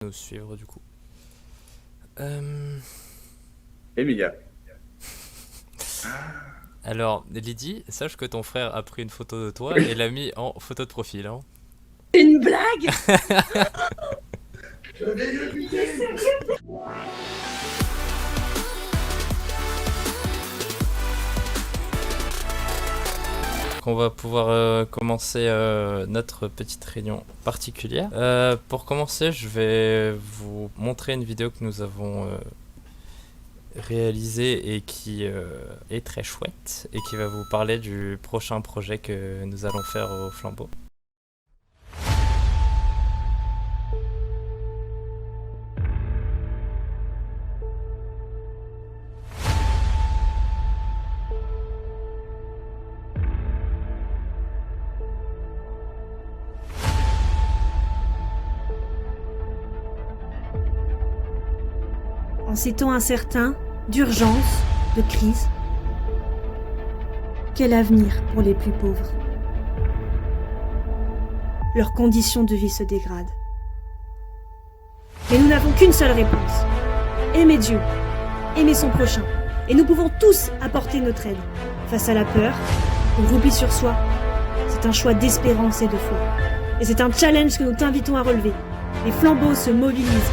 Nous suivre du coup. Emilia. Alors, Lydie, sache que ton frère a pris une photo de toi et l'a mis en photo de profil. Hein. C'est une blague. Je vais le buter. On va pouvoir commencer notre petite réunion particulière. Pour commencer, je vais vous montrer une vidéo que nous avons réalisée et qui est très chouette et qui va vous parler du prochain projet que nous allons faire au Flambeau. En ces temps incertains, d'urgence, de crise, quel avenir pour les plus pauvres? Leurs conditions de vie se dégradent. Mais nous n'avons qu'une seule réponse. Aimer Dieu, aimer son prochain. Et nous pouvons tous apporter notre aide. Face à la peur, au repli sur soi, c'est un choix d'espérance et de foi. Et c'est un challenge que nous t'invitons à relever. Les flambeaux se mobilisent.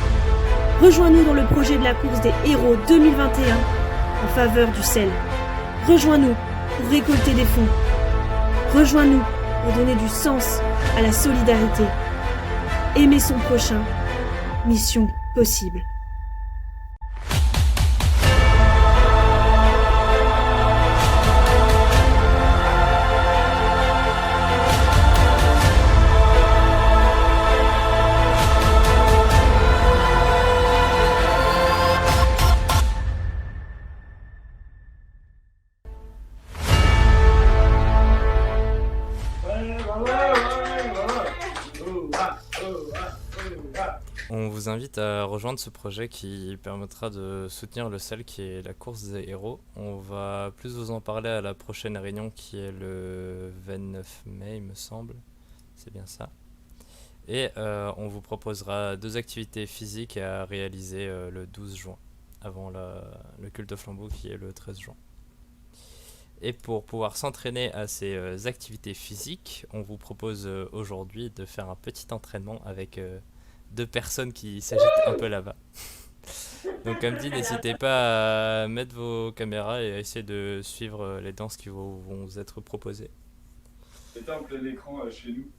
Rejoins-nous dans le projet de la course des héros 2021 en faveur du sel. Rejoins-nous pour récolter des fonds. Rejoins-nous pour donner du sens à la solidarité. Aimer son prochain, mission possible. On vous invite à rejoindre ce projet qui permettra de soutenir le sel qui est la course des héros. On va plus vous en parler à la prochaine réunion qui est le 29 mai il me semble, c'est bien ça. Et on vous proposera 2 activités physiques à réaliser le 12 juin, avant le culte de flambeau qui est le 13 juin. Et pour pouvoir s'entraîner à ces activités physiques, on vous propose aujourd'hui de faire un petit entraînement avec 2 personnes qui s'agitent un peu là-bas. Donc comme dit, n'hésitez pas à mettre vos caméras et à essayer de suivre les danses qui vont vous être proposées. C'est un plein écran chez nous.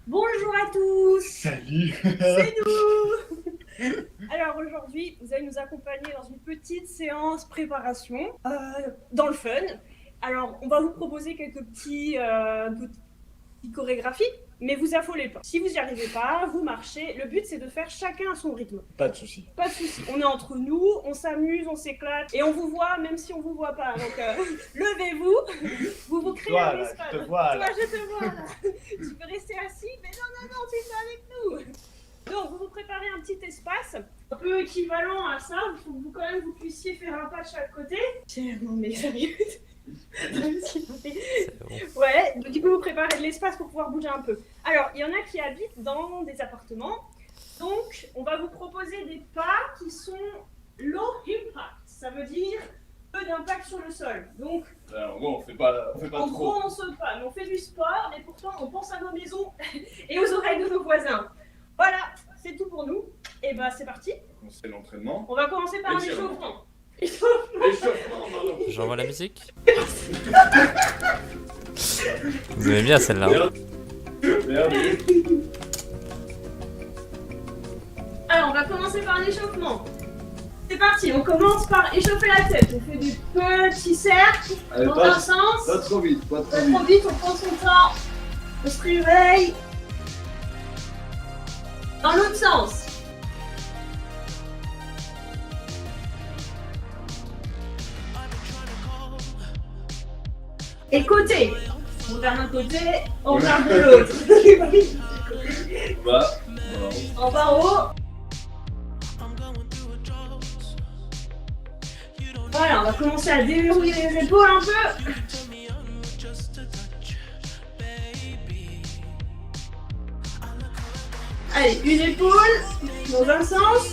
Bonjour à tous. Salut. C'est nous. Alors aujourd'hui, vous allez nous accompagner dans une petite séance préparation, dans le fun. Alors, on va vous proposer quelques petites chorégraphies, mais vous affolez pas. Si vous n'y arrivez pas, vous marchez. Le but, c'est de faire chacun à son rythme. Pas de soucis. Pas de soucis. On est entre nous, on s'amuse, on s'éclate, et on vous voit même si on vous voit pas. Donc, levez-vous, vous créez un espace. Je te vois là. Toi, je te vois là. Tu peux rester assis, mais non, tu es avec nous. Donc, vous préparez un petit espace, un peu équivalent à ça. Il faut que vous, quand même, vous puissiez faire un pas de chaque côté. Tiens, non mais sérieux. Ouais, donc du coup, vous préparez de l'espace pour pouvoir bouger un peu. Alors, il y en a qui habitent dans des appartements. Donc, on va vous proposer des pas qui sont low impact. Ça veut dire peu d'impact sur le sol. Donc, Alors, non, on fait pas en trop. gros, on saute pas, mais on fait du sport, mais pourtant, on pense à nos maisons et aux oreilles de nos voisins. Voilà, c'est tout pour nous. Et bah, c'est parti. On fait l'entraînement. On va commencer par un Échauffement. échauffement. L'échauffement, pardon. J'envoie la musique. Vous aimez bien celle-là. Merde. Merde. Alors, on va commencer par l'échauffement. C'est parti, on commence par échauffer la tête. On fait des petits cercles Allez, dans pas un sens. trop vite, pas Pas trop vite, on prend son temps. On se réveille. Dans l'autre sens. Et côté. On regarde d'un côté, on regarde de l'autre. Bah, En bas en haut. Voilà, on va commencer à déverrouiller les épaules un peu. Allez, une épaule dans un sens.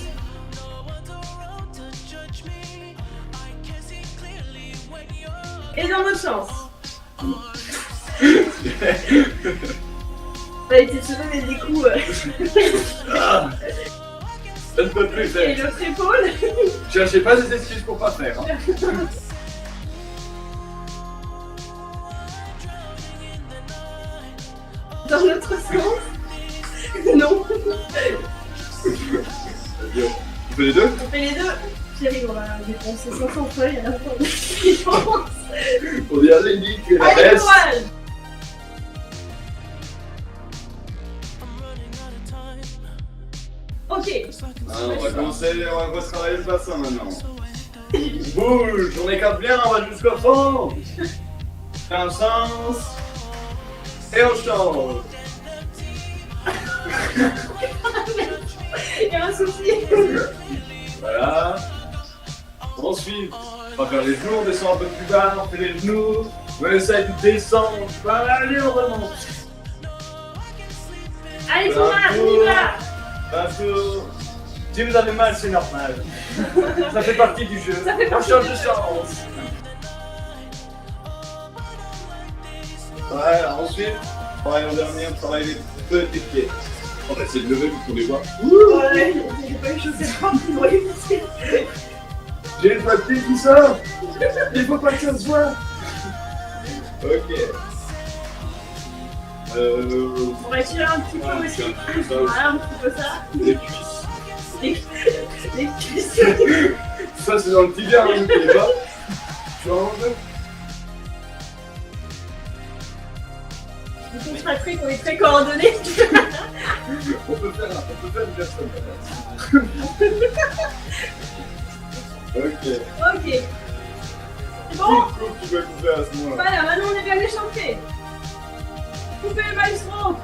Et dans l'autre sens. Allez, t'es se donner des coups. Ah. Ça ne peut plus Et faire. l'autre épaule. Cherchez pas des excuses pour pas faire. Hein. Dans l'autre sens. Non. Adieu. Tu fais les deux? On fait les deux. Chérie, on va dépenser 500 feuilles à la fin de la séance. On dirait Lady, tu es la Allez, best. courage. Ok. Ah, on va retravailler le bassin maintenant. Bouge, on écarte bien, on va jusqu'au fond. Un sens. Et on change. Il y a un souci. Voilà. Ensuite, on va faire les genoux, on descend un peu plus bas, on fait les genoux. On essaie de descendre. Voilà, allez, on remonte. Allez, courage, on y va. Bateau. Si vous avez mal, c'est normal. Ça fait partie du jeu. Ça fait On partie change du de jeu. sens. Voilà, ensuite, pareil en dernier, on travaille les petits pieds. On va essayer de lever pour qu'on les voit. Ouais, j'ai pas eu chaussettes propres pour éviter. J'ai le papier qui sort. Il faut pas que ça se voit. Ok. On va tirer un petit peu Ouais, aussi. un petit peu ça aussi. Voilà, un petit peu ça. Les cuisses. Les cuisses. Ça, c'est dans le tibia, hein, n'oubliez pas. Change. Du coup, Patrick, on est très coordonnés. On peut faire une personne. Ok. Ok. Bon, Coupe, tu peux couper à ce moment-là. voilà, maintenant on est bien échauffé. Coupez le maestro.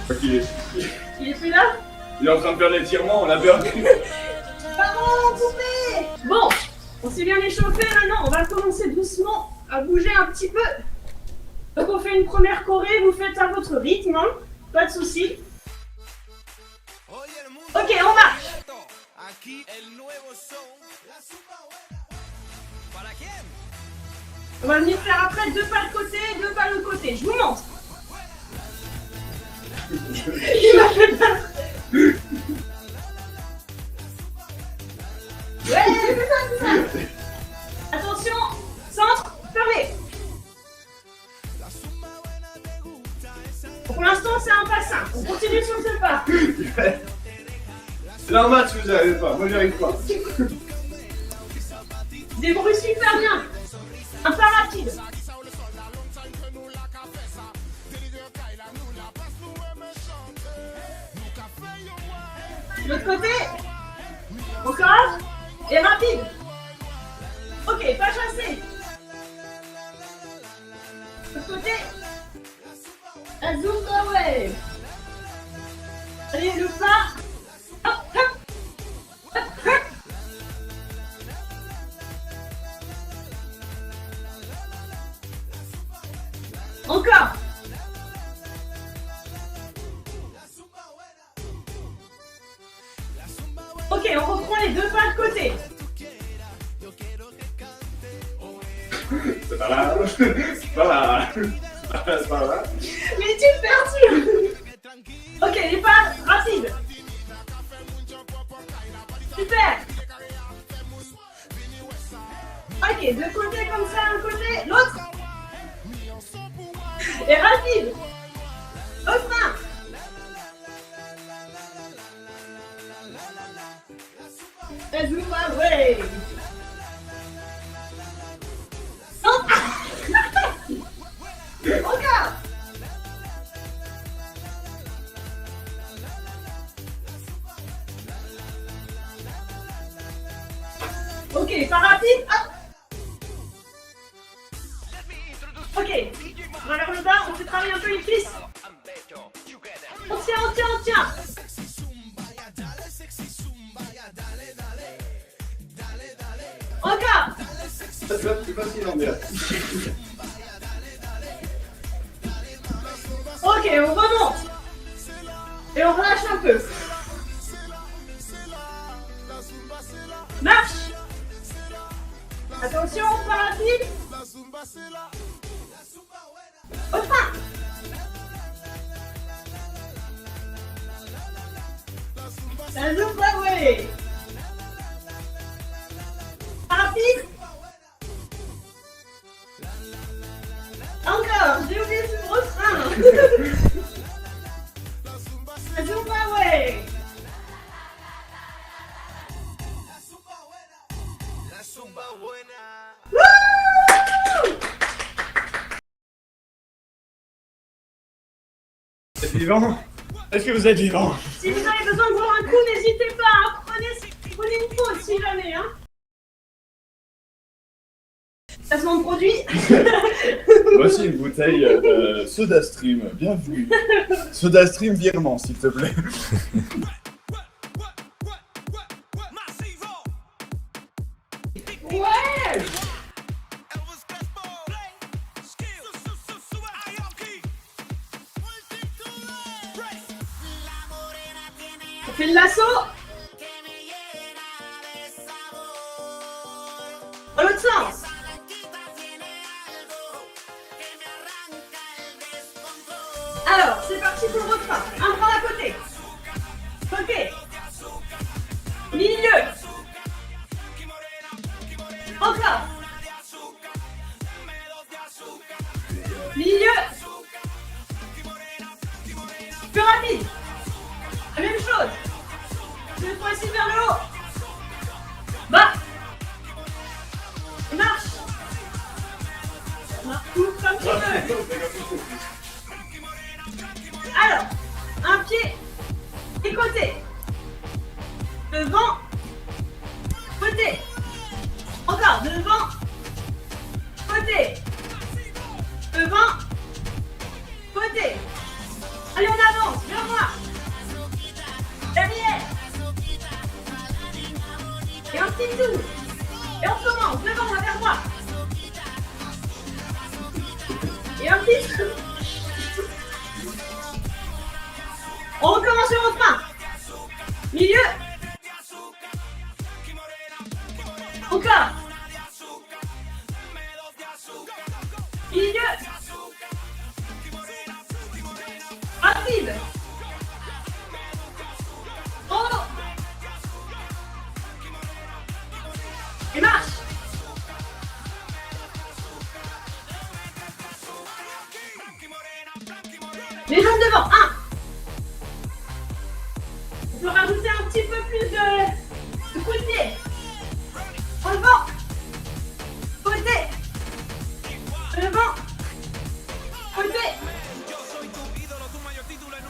Ok. Il est plus là? Il est en train de faire l'étirement, on l'a perdu. Pardon, coupez. Bon, on s'est bien échauffé maintenant. On va commencer doucement à bouger un petit peu. Donc on fait une première choré, vous faites à votre rythme, hein. Pas de soucis. Ok, on marche. On va venir faire après 2 pas de côté, 2 pas de côté. Je vous montre. Il m'a fait peur. Ouais, c'est ça, c'est ça. Attention, centre, fermé. Pour l'instant, c'est un pas simple. On continue sur ce pas. C'est normal si vous n'y arrivez pas, moi j'y arrive pas. Débrouille super bien. Un pas rapide. L'autre côté. Encore. Et rapide. Ok, pas chassé. L'autre côté. Azumba wave. Allez, le pas. Hop, hop. Hop, hop. Encore. Ok, on reprend les 2 pas de côté. C'est pas là, c'est pas là, c'est pas là. Mais tu me perturbes. Ok, les pas rapides. Super. Ok, 2 côtés comme ça, un côté, l'autre. Et rapide. Autre main. Azumba wave. Encore. Ok, pas rapide. Hop. Ok, on va vers le bas, on fait travailler un peu les cuisses. On tient, on tient, on tient. Encore. Ça va plus facile en bien. Ok, on remonte. Et on relâche un peu. Marche. Attention, pas rapide. Au frein. La Zumba Way. Pas rapide. Encore, j'ai oublié ce refrain. La Zumba Way. Vous êtes vivant? Est-ce que vous êtes vivant? Si vous avez besoin de boire un coup, n'hésitez pas, hein. Prenez une pause si jamais. Hein. Placement de produit. Voici une bouteille de SodaStream, bienvenue. SodaStream virement, s'il te plaît. Ouais. On fait le lasso. Dans l'autre sens. Alors, c'est parti pour le refrain. Un bras à côté. Côté. Milieu. Encore. Milieu. Plus rapide. La même chose. Cette fois-ci vers le haut. Bas. Et marche. Marche tout comme tu veux. Alors, un pied et côté. Devant. Côté. Encore, devant. Côté. Devant. Côté. Allez, on avance, viens voir. Derrière. Et un petit tour. Et on commence, devant, vers moi. Et un petit tour. On recommence le refrain. Milieu. Encore. Milieu. Rapide. En haut. Et marche. Les jambes devant. 1. On peut rajouter un petit peu plus de coup de pied. En devant. Côté. Devant. Côté.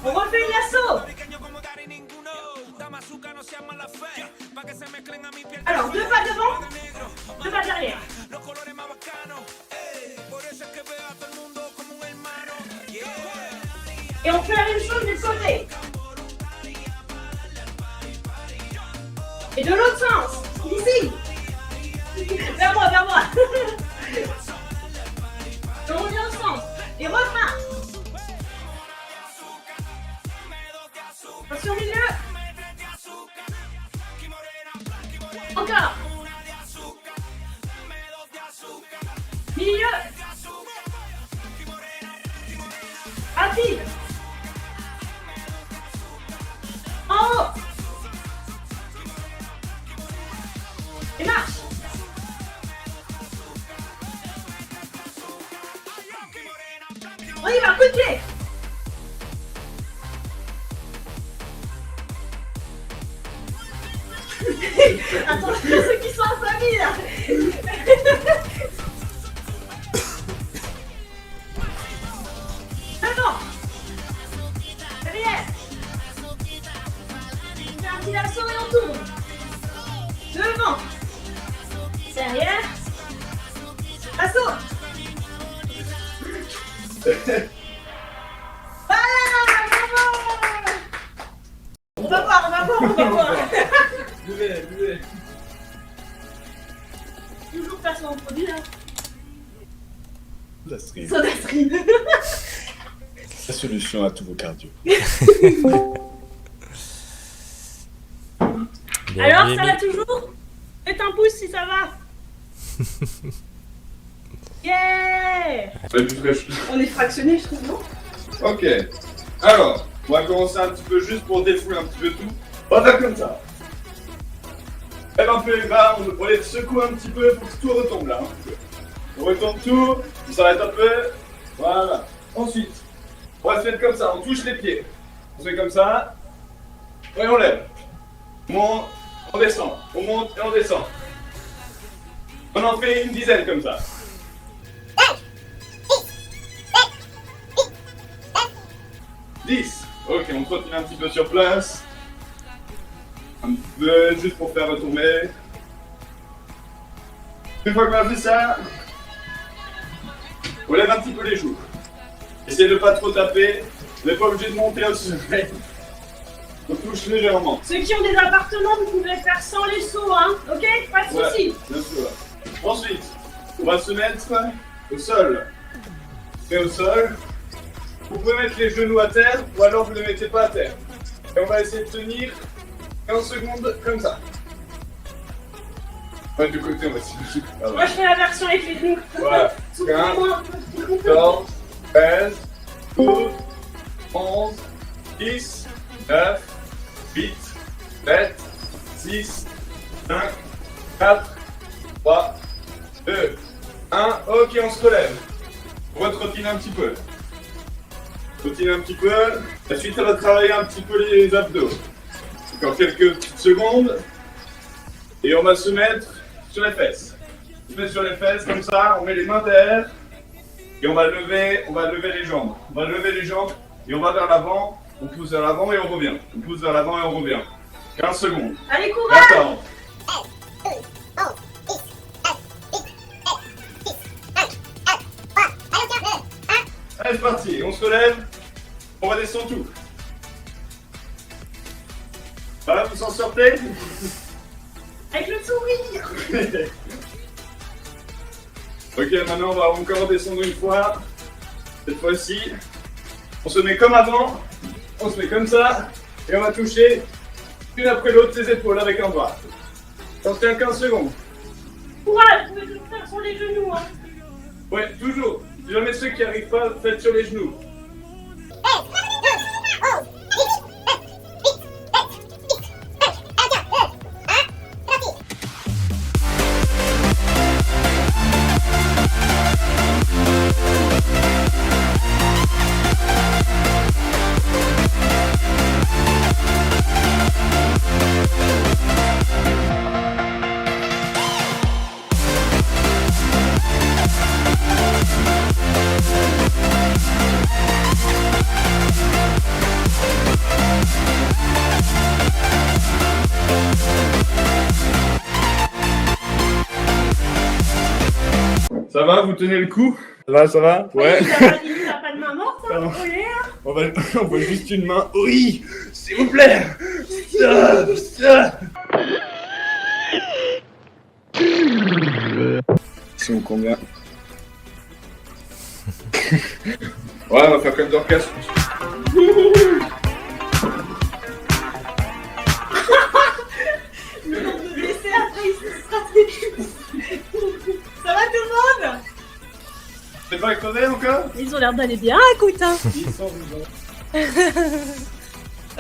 On refait une lasso. Alors, 2 pas devant, 2 pas derrière. Et on fait la même chose du côté. Et de l'autre sens, ici. Vers moi, vers moi. On revient au sens. Et refrain. Attention au milieu. Encore. Milieu. Rapide. En haut. Et marche. On y va, coup de pied. Attention ceux qui sont en famille là. Devant. Derrière. On fait un petit lasso et on tourne. Devant. Derrière. Lasso. Voilà, bravo. On va voir. Buvez. Toujours placement de produit là. SodaStream, SodaStream. la solution à tous vos cardio. Alors, Bien, ça va Mimi. toujours? Faites un pouce si ça va. Yeah! Ouais, plus fraîche. On est fractionné, je trouve, non? Ok. Alors, on va commencer un petit peu juste pour défouler un petit peu tout. On va faire comme ça. Lève un peu les bras, on les secoue un petit peu pour que tout retombe là. On retombe tout, on s'arrête un peu. Voilà. Ensuite, on va se mettre comme ça, on touche les pieds. On se met comme ça. Et on lève. On monte, on descend. On monte et on descend. On en fait une dizaine comme ça. 10. Ok, on continue un petit peu sur place. Un petit peu, juste pour faire retomber. Une fois qu'on a fait ça, on lève un petit peu les joues. Essayez de pas trop taper. Vous n'êtes pas obligé de monter au sommet. On touche légèrement. Ceux qui ont des appartements, vous pouvez faire sans les sauts, hein? Ok? Pas de soucis. Bien sûr. Ensuite, on va se mettre au sol. Mais au sol, vous pouvez mettre les genoux à terre ou alors vous ne les mettez pas à terre. Et on va essayer de tenir 15 secondes comme ça. Ouais, du côté, on va essayer. Moi, je fais la version avec les genoux. Voilà. Soufflez-moi. 14, 13, 12, 11, 10, 9, 8, 7, 6, 5, 4, 3, 2, 1. Ok, on se relève. On va trottiner un petit peu. Trottiner un petit peu. Ensuite, on va travailler un petit peu les abdos. Encore quelques petites secondes. Et on va se mettre sur les fesses. On se met sur les fesses comme ça, on met les mains derrière. Et on va lever les jambes. On va lever les jambes et on va vers l'avant. On pousse vers l'avant et on revient. On pousse vers l'avant et on revient. 15 secondes. Allez, courage! D'accord. Allez, c'est parti. On se relève. On va descendre tout. Voilà, vous s'en sortez? Avec le sourire! Ok, maintenant on va encore descendre une fois. Cette fois-ci, on se met comme avant. On se met comme ça. Et on va toucher une après l'autre ses épaules avec un bras. On se tient 15 secondes. Courage, vous pouvez tout faire sur les genoux, hein! Ouais, toujours. Si jamais ceux qui arrivent pas, faites sur les genoux. Ça va, vous tenez le coup? Ça va? Ouais. Il n'a pas de main morte, hein? Pardon. Oui, hein? On voit juste une main. Oui, s'il vous plaît. Stop, stop. Ils sont combien? Ouais, on va faire comme Dorcas. Le nombre de blessés après, il se stratégie. Ça va tout le monde? C'est pas crevé encore? Ils ont l'air d'aller bien, écoute, hein. Ils sont vivants.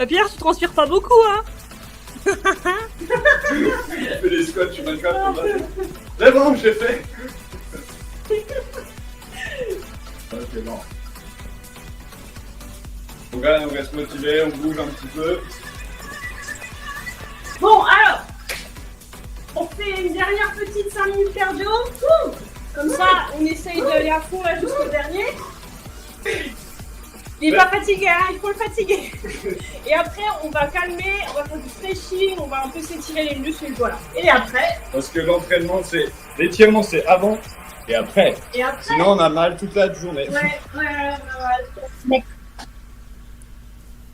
Pierre, tu transpires pas beaucoup, hein. Il fait des squats, tu m'as pas. C'est bon, j'ai fait. Ok, bon. On reste motivé, on bouge un petit peu. Bon, alors, on fait une dernière petite 5 minutes cardio. Ouh, comme ça, on essaye d'aller à fond là jusqu'au dernier. Il est pas fatigué, hein, il faut le fatiguer. Et après, on va calmer, on va faire du stretching, on va un peu s'étirer les muscles, voilà. Et après, Parce que l'entraînement, c'est. L'étirement, c'est avant et après. et après. Sinon, on a mal toute la journée. Ouais.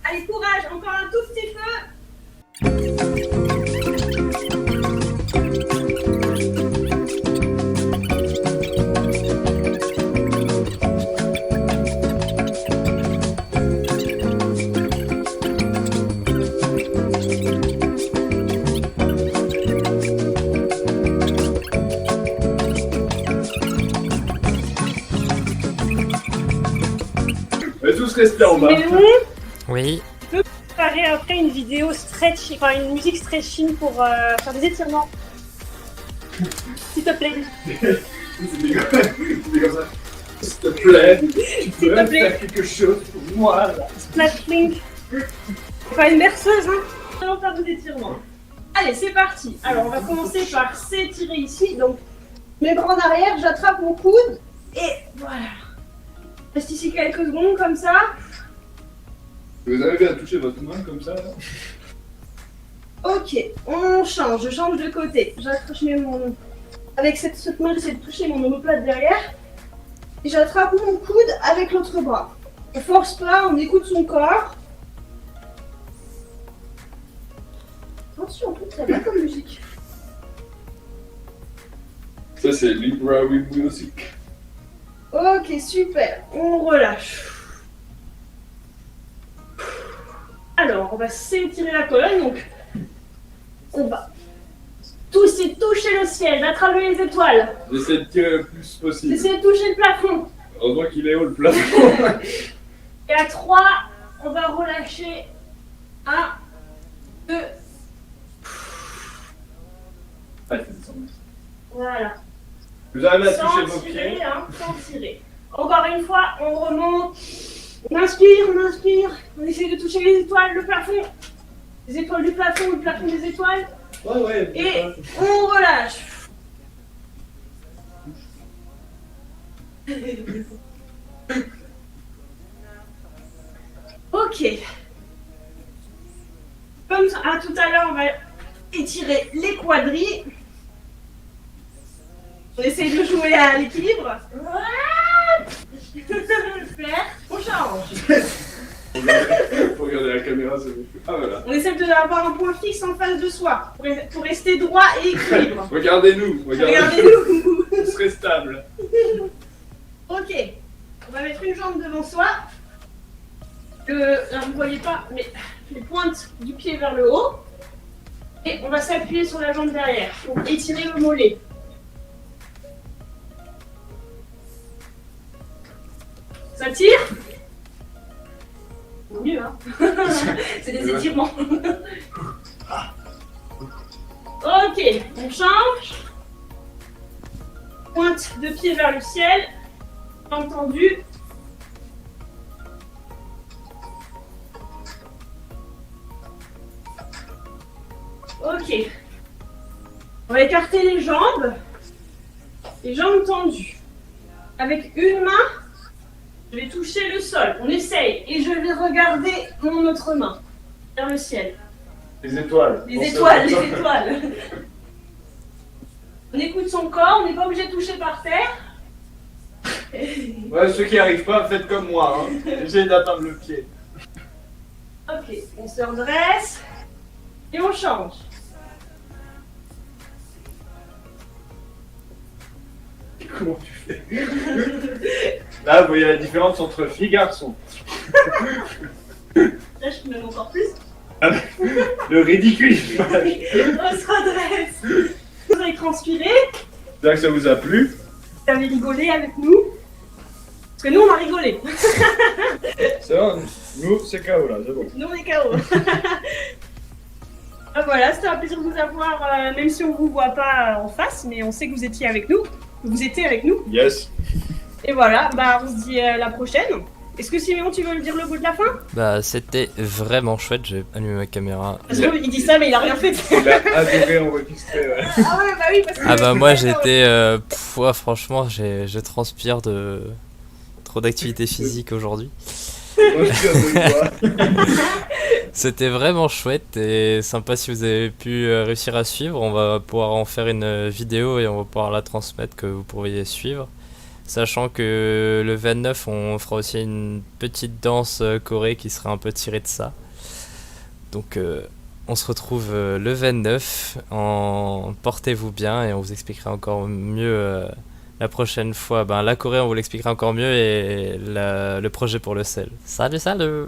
Allez, courage, encore un tout petit peu. rester en bas. Léon, Oui. préparer après une vidéo stretch, enfin une musique stretching pour faire des étirements. S'il te plaît. C'était comme ça. S'il te plaît, tu peux te plaît. faire quelque chose pour moi là. Splashing. Pas une berceuse, hein. Allons faire des étirements. Allez, c'est parti. Alors, on va commencer par s'étirer ici. Donc, mes bras en arrière, j'attrape mon coude et voilà. Reste ici quelques secondes comme ça. Vous arrivez à toucher votre main comme ça là? Ok, on change. Je change de côté. J'accroche mon. Avec cette main, j'essaie de toucher mon omoplate derrière. Et j'attrape mon coude avec l'autre bras. On force pas, on écoute son corps. Attention, tout très bien comme musique. Ça c'est Libra with Music. Ok, super. On relâche. Alors, on va s'étirer la colonne. Donc, on va toucher le ciel, d'attraper les étoiles. J'essaie de tirer le plus possible. Essayez de toucher le plafond. Heureusement qu'il est haut le plafond. Et à 3, on va relâcher. 1, 2. Voilà. Vous arrivez à Sans toucher vos tirer, pieds. hein, sans tirer. Encore une fois, on remonte. On inspire, on essaie de toucher les étoiles, le plafond. Les étoiles du plafond, le plafond des étoiles. Ouais. Et on relâche. Ok. Comme ça, tout à l'heure, on va étirer les quadris. On essaye de jouer à l'équilibre. Super. On change. Faut regarder la caméra, c'est bon. Ah voilà. On essaie d'avoir un point fixe en face de soi pour rester droit et équilibre. Regardez-nous. Regardez-nous. On serait stable. Ok. On va mettre une jambe devant soi. Là, vous ne voyez pas, mais les pointes du pied vers le haut. Et on va s'appuyer sur la jambe derrière pour étirer le mollet. Ça tire? Mieux, hein. C'est des étirements. Ok, on change. Pointe de pied vers le ciel. Entendu. Ok. On va écarter les jambes tendues. Avec une main, je vais toucher le sol. On essaye. Et je vais regarder mon autre main vers le ciel. Les étoiles. Les étoiles. On écoute son corps, on n'est pas obligé de toucher par terre. Ouais, ceux qui arrivent pas, faites comme moi. Hein. Essayez d'atteindre le pied. Ok, on se redresse et on change. Comment tu fais? Là, vous voyez la différence entre filles et garçons. Là, je peux même encore plus. Le ridicule. On se redresse. Vous avez transpiré, J'espère que ça vous a plu. vous avez rigolé avec nous. Parce que nous, on a rigolé. C'est bon, nous, c'est KO là, c'est bon. Nous, on est KO. Ah, voilà, c'était un plaisir de vous avoir, même si on ne vous voit pas en face, mais on sait que vous étiez avec nous. Vous étiez avec nous. Yes. Et voilà, bah on se dit à la prochaine. Est-ce que Siméon, tu veux me dire le mot de la fin? Bah, c'était vraiment chouette. J'ai allumé ma caméra. Parce qu'il dit ça, mais il a rien fait. Il a adoré enregistrer, ouais. Ah ouais, bah oui, parce que... Ah bah moi j'étais ouais, franchement je transpire de trop d'activité physique aujourd'hui. Moi, je suis à deux doigts. C'était vraiment chouette et sympa. Si vous avez pu réussir à suivre, on va pouvoir en faire une vidéo et on va pouvoir la transmettre, que vous pourriez suivre. Sachant que le 29 on fera aussi une petite danse choré qui sera un peu tirée de ça. Donc on se retrouve le 29, portez-vous bien et on vous expliquera encore mieux la prochaine fois. Ben, la Corée on vous l'expliquera encore mieux et le projet pour le sel. Salut. Salut.